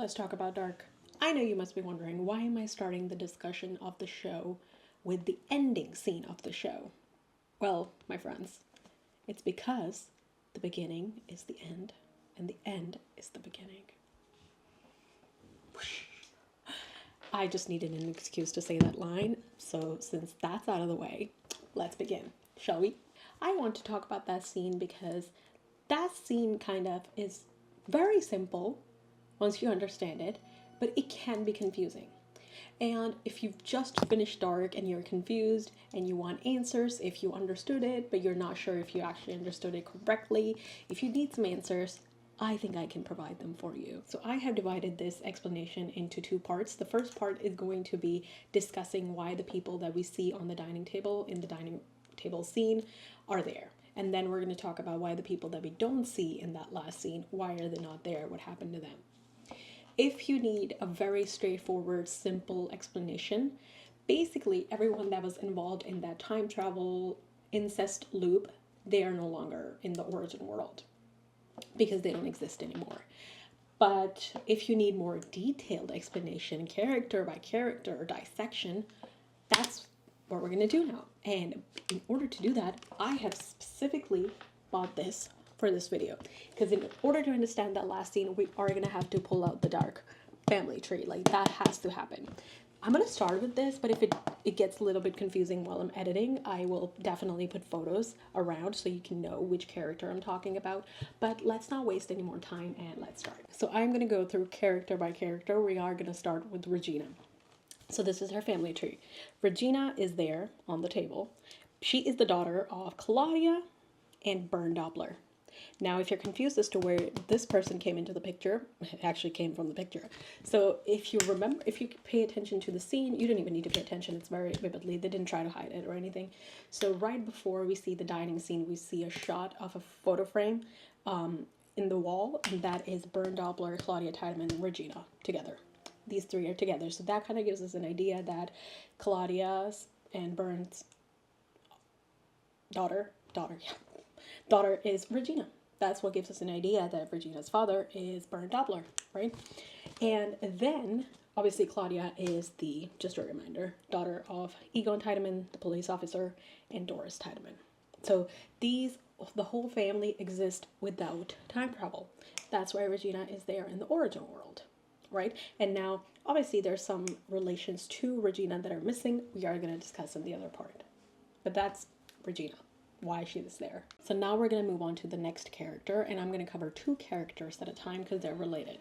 let's talk about Dark. I know you must be wondering, why am I starting the discussion of the show with the ending scene of the show? Well, my friends, it's because the beginning is the end, and the end is the beginning. I just needed an excuse to say that line, so since that's out of the way, let's begin, shall we? I want to talk about that scene because that scene kind of is very simple once you understand it, but it can be confusing. And if you've just finished Dark and you're confused and you want answers, if you understood it, but you're not sure if you actually understood it correctly, if you need some answers, I think I can provide them for you. So I have divided this explanation into two parts. The first part is going to be discussing why the people that we see on the dining table in the dining table scene are there. And then we're going to talk about why the people that we don't see in that last scene, why are they not there, what happened to them. If you need a very straightforward, simple explanation, basically everyone that was involved in that time travel incest loop, they are no longer in the origin world because they don't exist anymore. But if you need more detailed explanation, character by character dissection, that's what we're going to do now. And in order to do that, I have specifically bought this for this video, because in order to understand that last scene, we are going to have to pull out the Dark family tree. Like, that has to happen. I'm going to start with this, but if it gets a little bit confusing while I'm editing, I will definitely put photos around so you can know which character I'm talking about. But let's not waste any more time and let's start. So I'm going to go through character by character. We are going to start with Regina. So this is her family tree. Regina is there on the table. She is the daughter of Claudia and Bernd Doppler. Now, if you're confused as to where this person came into the picture, it actually came from the picture. So if you remember, if you pay attention to the scene, you don't even need to pay attention. It's very vividly. They didn't try to hide it or anything. So right before we see the dining scene, we see a shot of a photo frame in the wall, and that is Bernd Doppler, Claudia Tiedemann, and Regina together. These three are together. So that kind of gives us an idea that Claudia's and Bernd's daughter is Regina. That's what gives us an idea that Regina's father is Bernd Doppler, right? And then, obviously, Claudia is just a reminder, daughter of Egon Tiedemann, the police officer, and Doris Tiedemann. So the whole family exists without time travel. That's why Regina is there in the origin world, right? And now, obviously, there's some relations to Regina that are missing. We are going to discuss in the other part. But that's Regina, why she was there. So now we're going to move on to the next character, and I'm going to cover two characters at a time because they're related.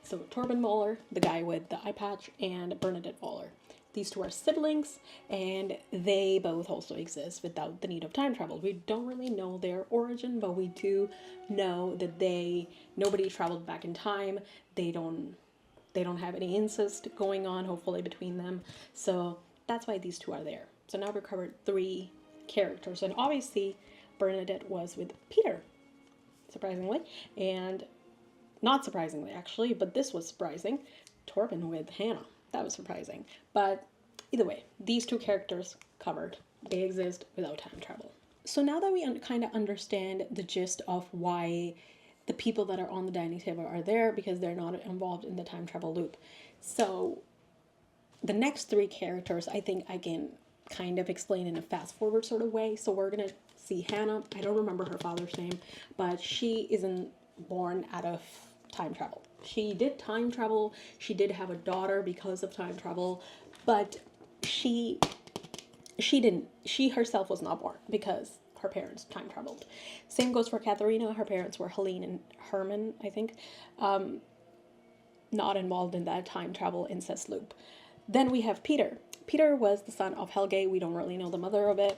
So Torben Wöller, the guy with the eye patch, and Bernadette Wöller. These two are siblings, and they both also exist without the need of time travel. We don't really know their origin, but we do know that nobody traveled back in time. They don't have any incest going on, hopefully, between them. So that's why these two are there. So now we've covered three characters, and obviously Bernadette was with Peter, surprisingly, and not surprisingly actually, but this was surprising, Torben with Hannah. That was surprising. But either way, these two characters covered. They exist without time travel. So now that we kind of understand the gist of why the people that are on the dining table are there, because they're not involved in the time travel loop. So the next three characters, I think I can kind of explain in a fast forward sort of way. So we're going to see Hannah. I don't remember her father's name, but she isn't born out of time travel. She did time travel. She did have a daughter because of time travel, but she herself was not born because her parents time traveled. Same goes for Katharina. Her parents were Helene and Herman, I think, not involved in that time travel incest loop. Then we have Peter. Peter was the son of Helge. We don't really know the mother of it,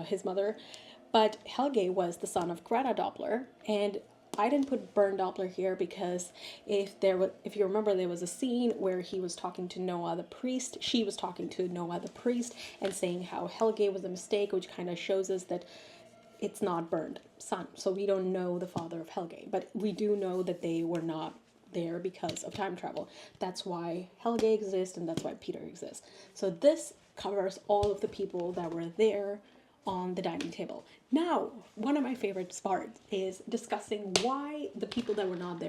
his mother, but Helge was the son of Greta Doppler, and I didn't put Bernd Doppler here because if you remember, there was a scene where he was talking to Noah the priest. She was talking to Noah the priest and saying how Helge was a mistake, which kind of shows us that it's not Bernd's son. So we don't know the father of Helge, but we do know that they were not there because of time travel. That's why Helge exists, and that's why Peter exists. So this covers all of the people that were there on the dining table. Now, one of my favorite parts is discussing why the people that were not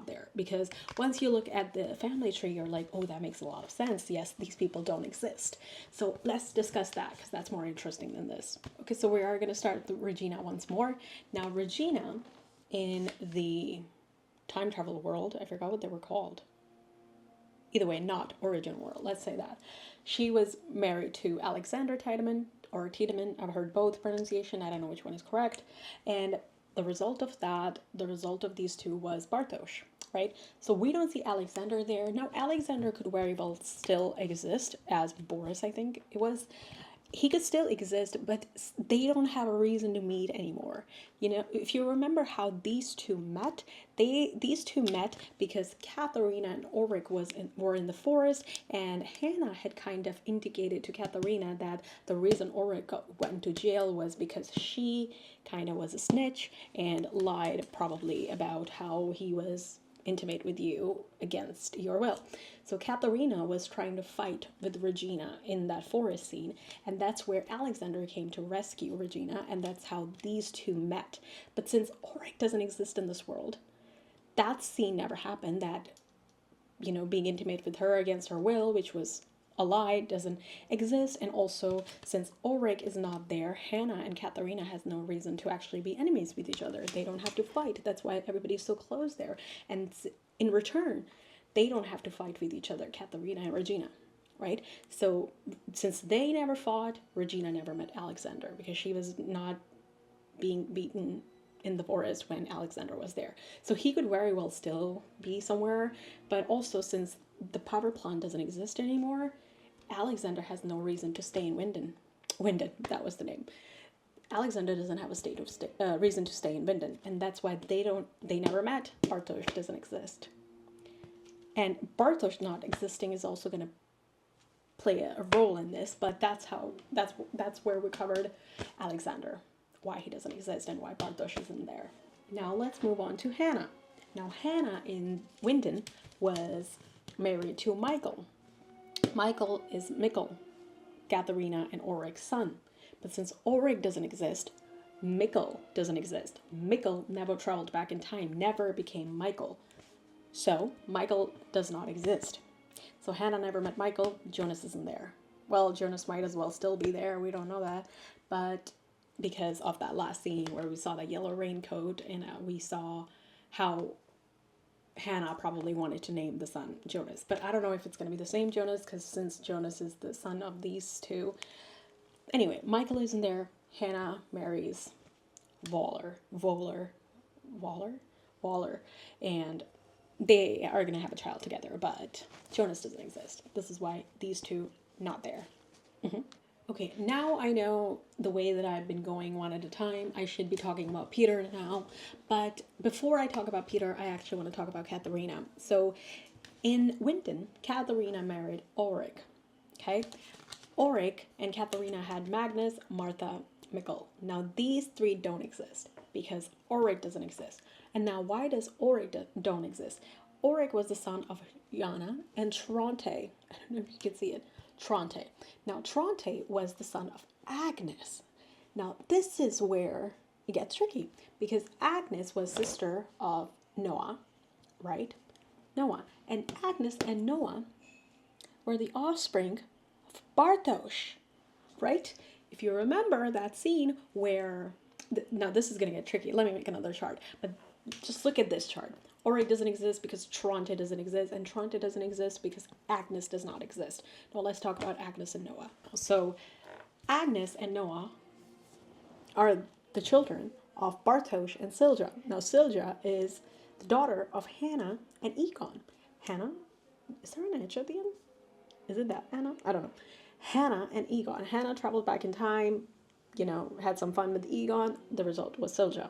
there. Because once you look at the family tree, you're like, oh, that makes a lot of sense. Yes, these people don't exist. So let's discuss that because that's more interesting than this. Okay, so we are going to start with Regina once more. Now, Regina in the time travel world, I forgot what they were called. Either way, not origin world, let's say that. She was married to Alexander Tiedemann, or Tiedemann, I've heard both pronunciation, I don't know which one is correct. And the result of that, the result of these two was Bartosz, right? So we don't see Alexander there. Now, Alexander could very well still exist as Boris, I think it was. He could still exist, but they don't have a reason to meet anymore. You know, if you remember how these two met, these two met because Katharina and Ulrich were in the forest, and Hannah had kind of indicated to Katharina that the reason Ulrich went to jail was because she kind of was a snitch and lied probably about how he was intimate with you against your will. So Katharina was trying to fight with Regina in that forest scene, and that's where Alexander came to rescue Regina, and that's how these two met. But since Ulrich doesn't exist in this world, that scene never happened, that, you know, being intimate with her against her will, which was a lie, doesn't exist. And also, since Ulrich is not there, Hannah and Katharina has no reason to actually be enemies with each other. They don't have to fight. That's why everybody's so close there. And in return, they don't have to fight with each other, Katharina and Regina, right? So since they never fought, Regina never met Alexander because she was not being beaten in the forest when Alexander was there. So he could very well still be somewhere, but also since the power plant doesn't exist anymore, Alexander has no reason to stay in Winden. Winden, that was the name. Alexander doesn't have a reason to stay in Winden, and that's why they never met. Bartosz doesn't exist. And Bartosz not existing is also going to play a role in this, but that's where we covered Alexander, why he doesn't exist and why Bartosz isn't there. Now let's move on to Hannah. Now Hannah in Winden was married to Michael. Michael is Mikkel, Katharina and Ulrich's son. But since Ulrich doesn't exist, Mikkel doesn't exist. Mikkel never traveled back in time, never became Michael. So Michael does not exist. So Hannah never met Michael. Jonas isn't there. Well, Jonas might as well still be there. We don't know that. But because of that last scene where we saw that yellow raincoat and we saw how Hannah probably wanted to name the son Jonas. But I don't know if it's going to be the same Jonas, because since Jonas is the son of these two. Anyway, Michael isn't there. Hannah marries Wöller. And they are going to have a child together, but Jonas doesn't exist. This is why these two not there. Okay, now I know the way that I've been going one at a time. I should be talking about Peter now, but before I talk about Peter, I actually want to talk about Katharina. So in Winden, Katharina married Ulrich, okay? Ulrich and Katharina had Magnus, Martha, Mikkel. Now these three don't exist because Ulrich doesn't exist. And now why does Ulrich don't exist? Ulrich was the son of Jana and Tronte. I don't know if you can see it. Tronte. Now, Tronte was the son of Agnes. Now, this is where it gets tricky because Agnes was sister of Noah, right? Noah. And Agnes and Noah were the offspring of Bartosz, right? If you remember that scene where... Now, this is going to get tricky. Let me make another chart. But just look at this chart. Ulrich doesn't exist because Tronte doesn't exist, and Tronte doesn't exist because Agnes does not exist. Now let's talk about Agnes and Noah. So Agnes and Noah are the children of Bartosz and Silja. Now Silja is the daughter of Hannah and Egon. Hannah, is there an H at the end? Is it that Hannah? I don't know. Hannah and Egon. Hannah traveled back in time, you know, had some fun with Egon. The result was Silja.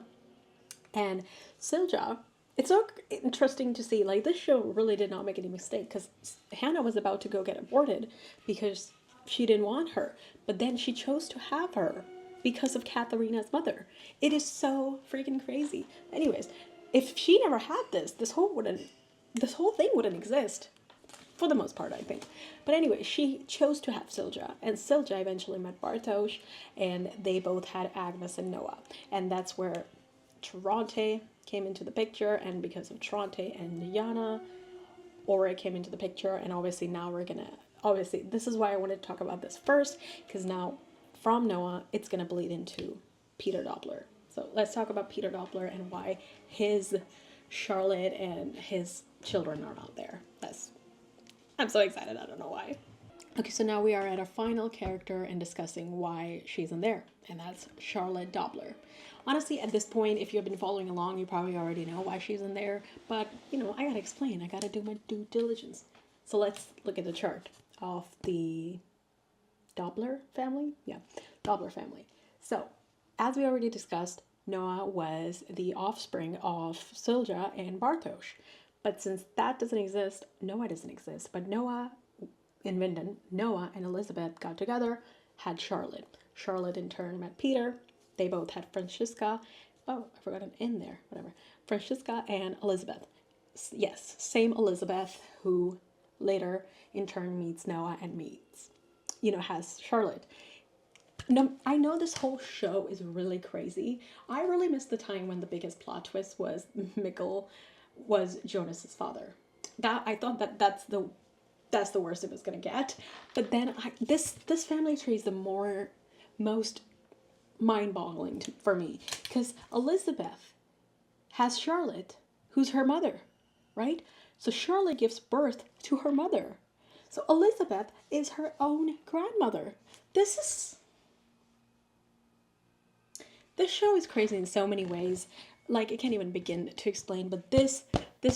And Silja... It's so interesting to see, like, this show really did not make any mistake because Hannah was about to go get aborted because she didn't want her. But then she chose to have her because of Katharina's mother. It is so freaking crazy. Anyways, if she never had this whole thing wouldn't exist. for the most part, I think. But anyway, she chose to have Silja, and Silja eventually met Bartosz, and they both had Agnes and Noah. And that's where Tronte came into the picture, and because of Tronte and Yana, Aura came into the picture. And obviously now we're gonna, obviously this is why I wanted to talk about this first, because now from Noah, it's gonna bleed into Peter Doppler. So let's talk about Peter Doppler and why his Charlotte and his children are not there. I'm so excited, I don't know why. Okay, so now we are at our final character and discussing why she's in there, and that's Charlotte Doppler. Honestly, at this point, if you've been following along, you probably already know why she's in there, but, you know, I gotta explain, I gotta do my due diligence. So let's look at the chart of the Doppler family. Yeah, Doppler family. So, as we already discussed, Noah was the offspring of Silja and Bartosz. But since that doesn't exist, Noah doesn't exist. But Noah and Elizabeth got together, had Charlotte. Charlotte in turn met Peter. They both had Francisca. Oh, I forgot an N there. Whatever. Francisca and Elizabeth. Yes, same Elizabeth who later in turn meets Noah and has Charlotte. No, I know this whole show is really crazy. I really missed the time when the biggest plot twist was Mikkel was Jonas's father. I thought that's the worst it was gonna get. But then this family tree is the most mind-boggling for me, because Elizabeth has Charlotte, who's her mother, right? So Charlotte gives birth to her mother. So Elizabeth is her own grandmother. This show is crazy in so many ways. Like, I can't even begin to explain, but this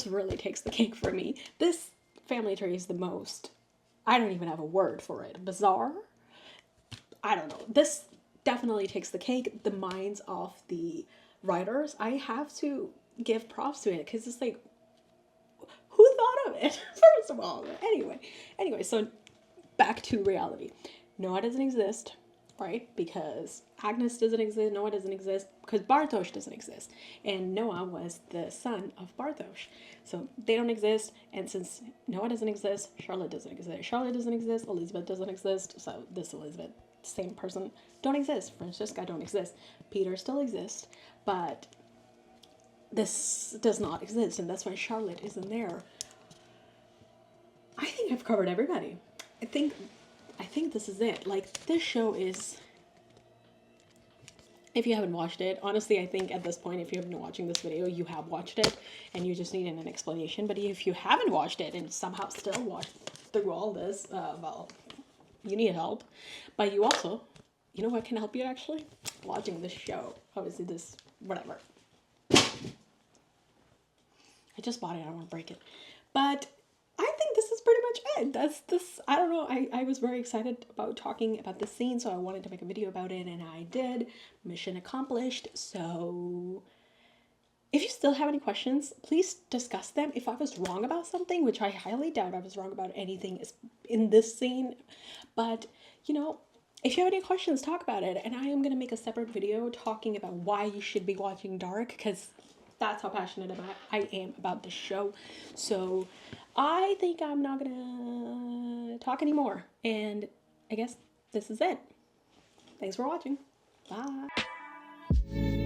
really takes the cake for me. This family tree is the most, I don't even have a word for it, bizarre? I don't know. This definitely takes the cake. The minds of the writers, I have to give props to it, because it's like, who thought of it? First of all. Anyway, so back to reality. Noah doesn't exist, right? Because Agnes doesn't exist, Noah doesn't exist, because Bartosz doesn't exist. And Noah was the son of Bartosz. So they don't exist, and since Noah doesn't exist, Charlotte doesn't exist. Charlotte doesn't exist, Elizabeth doesn't exist, so this Elizabeth, same person, don't exist. Francisca don't exist. Peter still exists, but this does not exist, and that's why Charlotte isn't there. I think I've covered everybody. I think this is it. Like, this show is, if you haven't watched it, honestly, I think at this point, if you have been watching this video, you have watched it, and you just needed an explanation. But if you haven't watched it and somehow still watched through all this, well, you need help. But you also, you know what can help you actually? Watching this show. Obviously this, whatever. I just bought it, I don't want to break it. But I think this is pretty much it. I don't know, I was very excited about talking about this scene, so I wanted to make a video about it, and I did. Mission accomplished. So if you still have any questions, please discuss them. If I was wrong about something, which I highly doubt I was wrong about anything in this scene, but, you know, if you have any questions, talk about it. And I am going to make a separate video talking about why you should be watching Dark, because that's how passionate I am about the show. So I think I'm not gonna talk anymore, and I guess this is it. Thanks for watching. Bye.